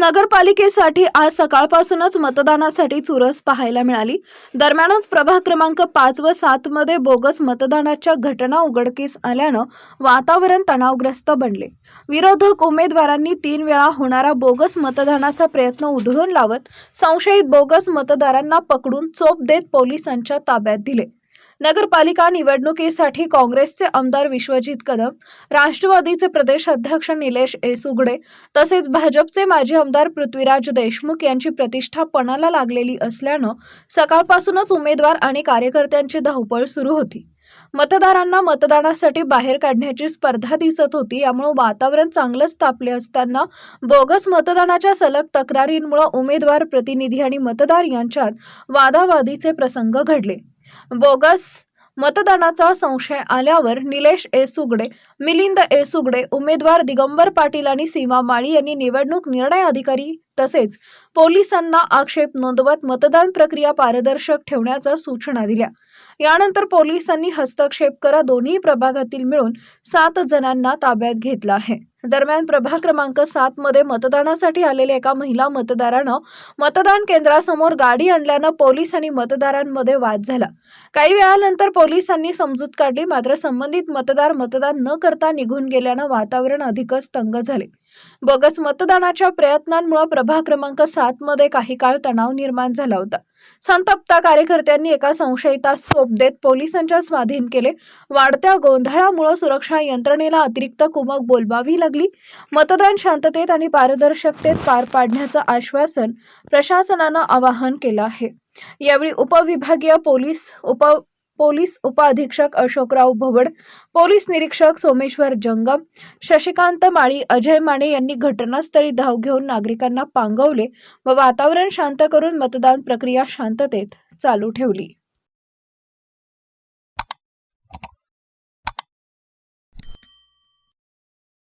नगरपालिकेसाठी आज सकाळपासूनच मतदानासाठी चुरस पाहायला मिळाली। दरम्यानच प्रभाग क्रमांक 5 व 7 मध्ये बोगस मतदानाच्या घटना उघडकीस आल्यानं वातावरण तणावग्रस्त बनले। विरोधक उमेदवारांनी 3 वेळा होणारा बोगस मतदानाचा प्रयत्न उधळून लावत संशयित बोगस मतदारांना पकडून चोप देत पोलिसांच्या ताब्यात दिले। नगरपालिका निवडणुकीसाठी काँग्रेसचे आमदार विश्वजित कदम, राष्ट्रवादीचे प्रदेश अध्यक्ष निलेश एसुगडे तसेच भाजपचे माजी आमदार पृथ्वीराज देशमुख यांची प्रतिष्ठा पणाला लागलेली असल्यानं सकाळपासूनच उमेदवार आणि कार्यकर्त्यांची धावपळ सुरू होती। मतदारांना मतदानासाठी बाहेर काढण्याची स्पर्धा दिसत होती। यामुळे वातावरण चांगलंच तापले असताना बोगस मतदानाच्या सलग तक्रारींमुळे उमेदवार, प्रतिनिधी आणि मतदार यांच्यात वादावादीचे प्रसंग घडले। बोगस मतदानाचा संशय आल्यावर निलेश एसुगडे, मिलिंद एसुगडे, उमेदवार दिगंबर पाटील आणि सीमा माळी यांनी निवडणूक निर्णय अधिकारी तसेच पोलिसांना आक्षेप नोंदवत मतदान प्रक्रिया पारदर्शक ठेवण्याच्या सूचना दिल्या। यानंतर पोलिसांनी हस्तक्षेप करत दोन्ही प्रभागातील मिळून 7 जणांना ताब्यात घेतलं आहे। दरम्यान प्रभाग क्रमांक 7 मध्ये मतदानासाठी आलेल्या एका महिला मतदारानं मतदान केंद्रासमोर गाडी आणल्यानं पोलीस आणि मतदारांमध्ये वाद झाला। काही वेळानंतर पोलिसांनी समजूत काढली, मात्र संबंधित मतदार मतदान न करता निघून गेल्यानं वातावरण अधिकच तंग झाले। बोगस मतदानाच्या प्रयत्नांमुळे प्रभाग क्रमांक 7 मध्ये काही काळ तणाव निर्माण झाला होता। संतप्त कार्यकर्त्यांनी एका संशयितास चोप देत पोलिसांच्या स्वाधीन केले। वाढत्या गोंधळामुळे सुरक्षा यंत्रणेला अतिरिक्त कुमक बोलवावी लागली। मतदान शांततेत आणि पारदर्शकतेत पार पाडण्याचं आश्वासन प्रशासनानं आवाहन केलं आहे। यावेळी उपविभागीय पोलीस उपाधीक्षक अशोकराव भवड, पोलीस निरीक्षक सोमेश्वर जंगम, शशिकांत माळी, अजय माने यांनी घटनास्थळी धाव घेऊन नागरिकांना पांगवले व वातावरण शांत करून मतदान प्रक्रिया शांततेत चालू ठेवली।